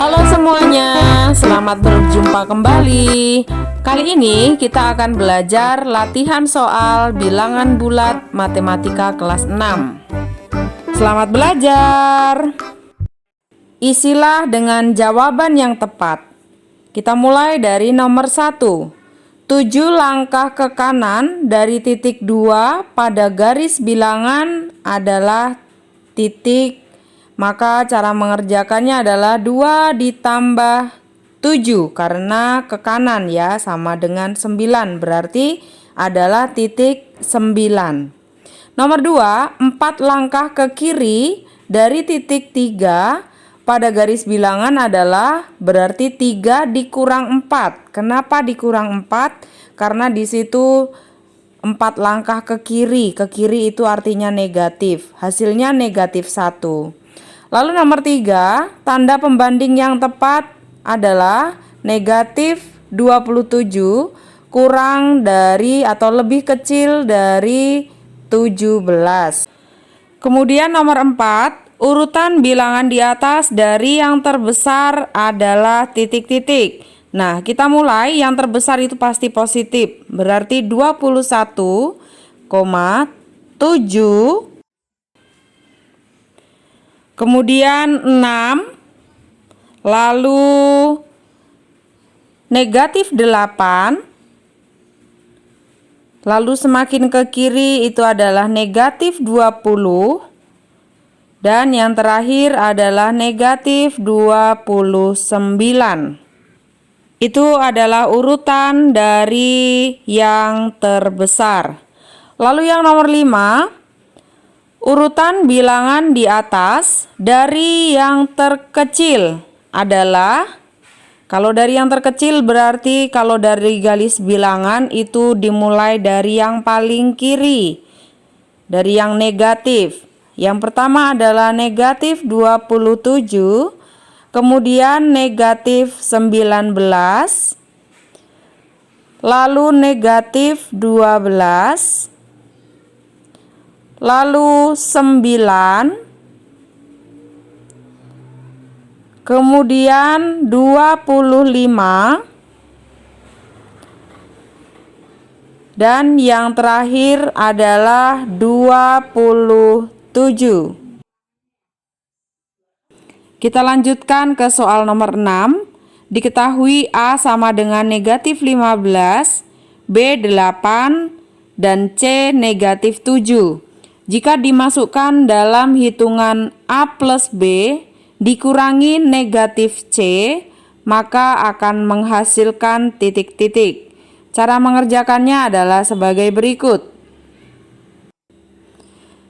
Halo semuanya, selamat berjumpa kembali. Kali ini kita akan belajar latihan soal bilangan bulat matematika kelas 6. Selamat belajar. Isilah dengan jawaban yang tepat. Kita mulai dari nomor 1. 7 langkah ke kanan dari titik 2 pada garis bilangan adalah titik. Maka cara mengerjakannya adalah 2 ditambah 7 karena ke kanan ya, sama dengan 9, berarti adalah titik 9. Nomor 2, 4 langkah ke kiri dari titik 3 pada garis bilangan adalah berarti 3 dikurang 4. Kenapa dikurang 4? Karena di situ 4 langkah ke kiri itu artinya negatif, hasilnya negatif 1. Lalu nomor 3, tanda pembanding yang tepat adalah negatif 27 kurang dari atau lebih kecil dari 17. Kemudian nomor 4, urutan bilangan di atas dari yang terbesar adalah titik-titik. Nah, kita mulai, yang terbesar itu pasti positif, berarti 21,7. Kemudian 6, lalu negatif 8, lalu semakin ke kiri itu adalah negatif 20, dan yang terakhir adalah negatif 29. Itu adalah urutan dari yang terbesar. Lalu yang nomor 5, urutan bilangan di atas dari yang terkecil adalah, kalau dari yang terkecil berarti kalau dari garis bilangan itu dimulai dari yang paling kiri, dari yang negatif. Yang pertama adalah negatif 27, kemudian negatif 19, lalu negatif 12, lalu 9, kemudian 25, dan yang terakhir adalah 27. Kita lanjutkan ke soal nomor 6. Diketahui A sama dengan negatif 15, B 8, dan C negatif 7. Jika dimasukkan dalam hitungan A plus B dikurangi negatif C, maka akan menghasilkan titik-titik. Cara mengerjakannya adalah sebagai berikut.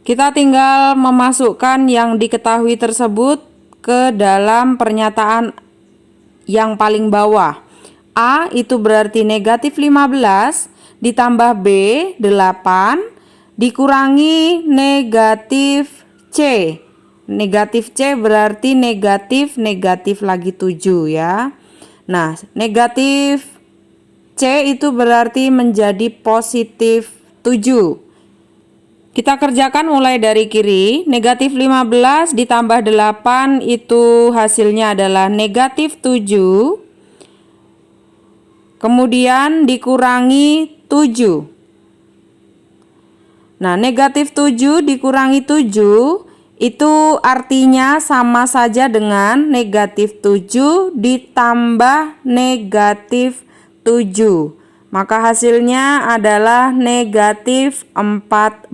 Kita tinggal memasukkan yang diketahui tersebut ke dalam pernyataan yang paling bawah. A itu berarti negatif 15 ditambah B 8 dikurangi negatif C. Negatif C berarti negatif lagi 7 ya. Nah, negatif C itu berarti menjadi positif 7. Kita kerjakan mulai dari kiri. Negatif 15 ditambah 8 itu hasilnya adalah negatif 7. Kemudian dikurangi 7. Nah, negatif 7 dikurangi 7 itu artinya sama saja dengan negatif 7 ditambah negatif 7. Maka hasilnya adalah negatif 14.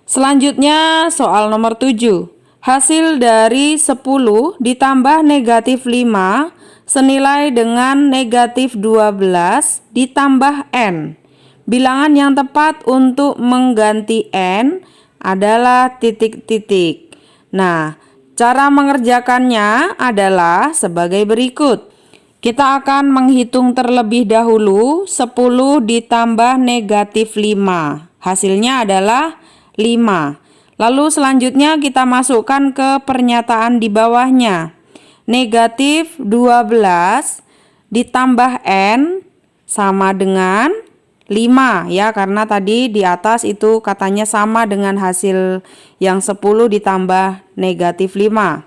Selanjutnya soal nomor 7. Hasil dari 10 ditambah negatif 5 senilai dengan negatif 12 ditambah N. Bilangan yang tepat untuk mengganti N adalah titik-titik. Nah, cara mengerjakannya adalah sebagai berikut. Kita akan menghitung terlebih dahulu 10 ditambah negatif 5. Hasilnya adalah 5. Lalu selanjutnya kita masukkan ke pernyataan di bawahnya. Negatif 12 ditambah N sama dengan 5 ya, karena tadi di atas itu katanya sama dengan hasil yang 10 ditambah negatif 5.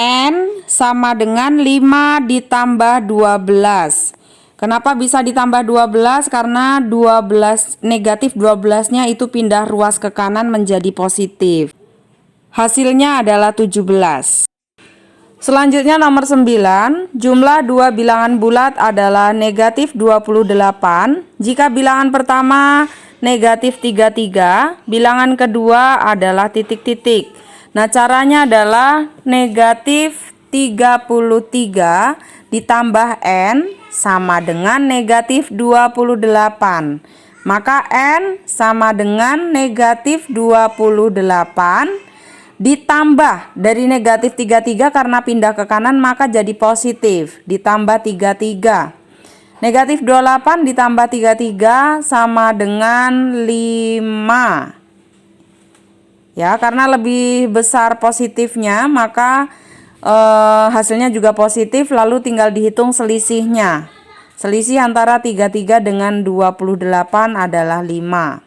N sama dengan 5 ditambah 12. Kenapa bisa ditambah 12? Karena 12 negatif 12-nya itu pindah ruas ke kanan menjadi positif. Hasilnya adalah 17. Selanjutnya nomor 9, jumlah dua bilangan bulat adalah negatif 28 jika bilangan pertama negatif 33, bilangan kedua adalah titik-titik. Nah, caranya adalah negatif 33 ditambah N sama dengan negatif 28. Maka N sama dengan negatif 28 ditambah dari negatif 33 karena pindah ke kanan maka jadi positif, ditambah 33. Negatif 28 ditambah 33 sama dengan 5. Ya, karena lebih besar positifnya maka hasilnya juga positif, lalu tinggal dihitung selisihnya. Selisih antara 33 dengan 28 adalah 5.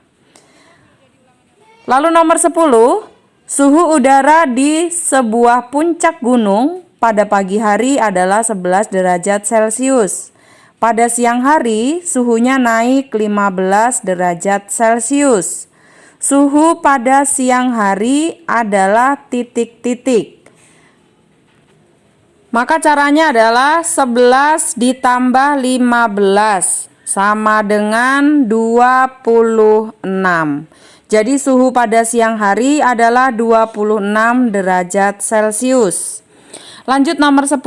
Lalu nomor 10, suhu udara di sebuah puncak gunung pada pagi hari adalah 11 derajat Celcius. Pada siang hari, suhunya naik 15 derajat Celcius. Suhu pada siang hari adalah titik-titik. Maka caranya adalah 11 ditambah 15 sama dengan 26. Jadi suhu pada siang hari adalah 26 derajat Celcius. Lanjut nomor 10.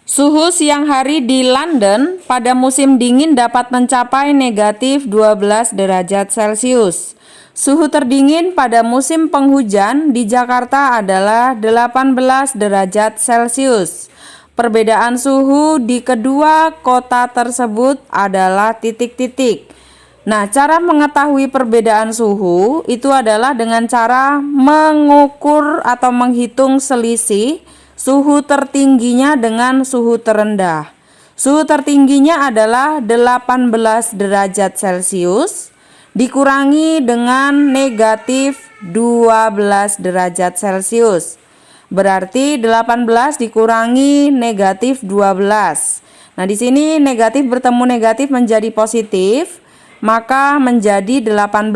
Suhu siang hari di London pada musim dingin dapat mencapai negatif 12 derajat Celcius. Suhu terdingin pada musim penghujan di Jakarta adalah 18 derajat Celcius. Perbedaan suhu di kedua kota tersebut adalah titik-titik. Nah, cara mengetahui perbedaan suhu itu adalah dengan cara mengukur atau menghitung selisih suhu tertingginya dengan suhu terendah. Suhu tertingginya adalah 18 derajat Celcius dikurangi dengan negatif 12 derajat Celcius. Berarti 18 dikurangi negatif 12. Nah, di sini negatif bertemu negatif menjadi positif. Maka menjadi 18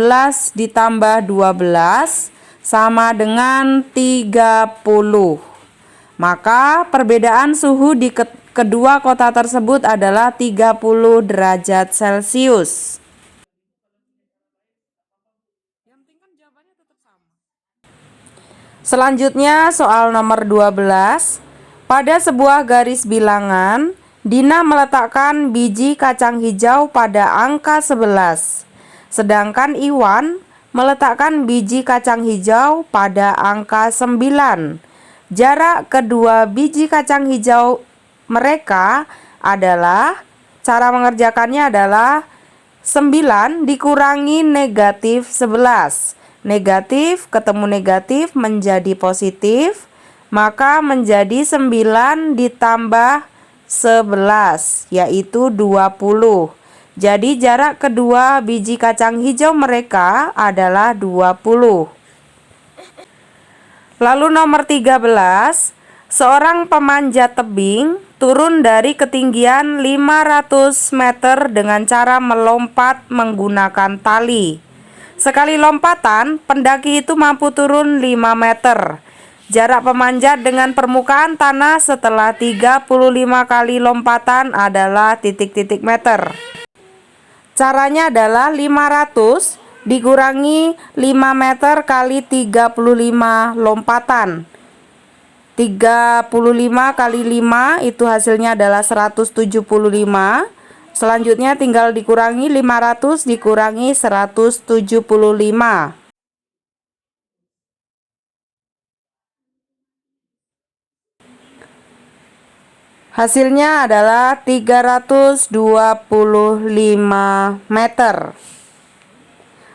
ditambah 12 sama dengan 30. Maka perbedaan suhu di kedua kota tersebut adalah 30 derajat Celcius. Selanjutnya soal nomor 12. Pada sebuah garis bilangan, Dina meletakkan biji kacang hijau pada angka 11. Sedangkan Iwan meletakkan biji kacang hijau pada angka 9. Jarak kedua biji kacang hijau mereka adalah, cara mengerjakannya adalah 9 dikurangi negatif 11. Negatif ketemu negatif menjadi positif, maka menjadi 9 ditambah 11 yaitu 20. Jadi jarak kedua biji kacang hijau mereka adalah 20. Lalu nomor 13, seorang pemanjat tebing turun dari ketinggian 500 meter dengan cara melompat menggunakan tali. Sekali lompatan, pendaki itu mampu turun 5 meter. Jarak pemanjat dengan permukaan tanah setelah 35 kali lompatan adalah titik-titik meter. Caranya adalah 500 dikurangi 5 meter kali 35 lompatan. 35 kali 5 itu hasilnya adalah 175. Selanjutnya tinggal dikurangi 500 dikurangi 175. Hasilnya adalah 325 meter.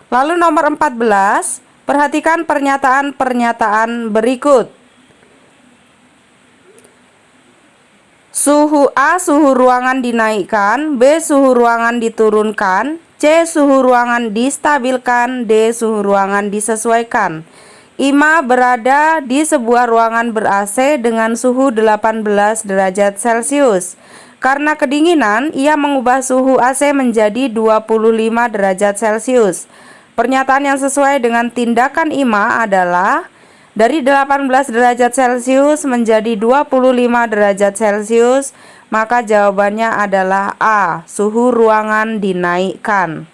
Lalu nomor 14, perhatikan pernyataan-pernyataan berikut. Suhu A, suhu ruangan dinaikkan, B, suhu ruangan diturunkan, C, suhu ruangan distabilkan, D, suhu ruangan disesuaikan. Ima berada di sebuah ruangan ber-AC dengan suhu 18 derajat Celcius. Karena kedinginan, ia mengubah suhu AC menjadi 25 derajat Celcius. Pernyataan yang sesuai dengan tindakan Ima adalah dari 18 derajat Celcius menjadi 25 derajat Celcius, maka jawabannya adalah A, suhu ruangan dinaikkan.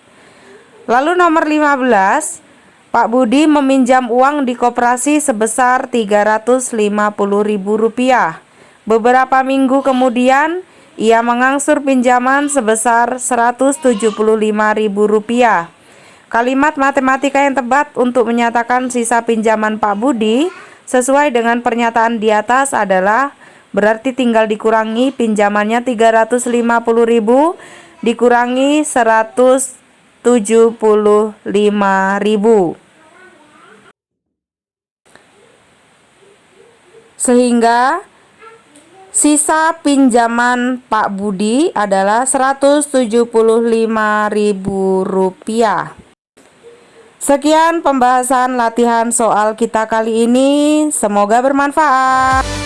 Lalu nomor 15, Pak Budi meminjam uang di koperasi sebesar Rp350.000. Beberapa minggu kemudian, ia mengangsur pinjaman sebesar Rp175.000. Kalimat matematika yang tepat untuk menyatakan sisa pinjaman Pak Budi sesuai dengan pernyataan di atas adalah berarti tinggal dikurangi pinjamannya 350.000 dikurangi 175.000. Sehingga sisa pinjaman Pak Budi adalah Rp175.000. Sekian pembahasan latihan soal kita kali ini. Semoga bermanfaat.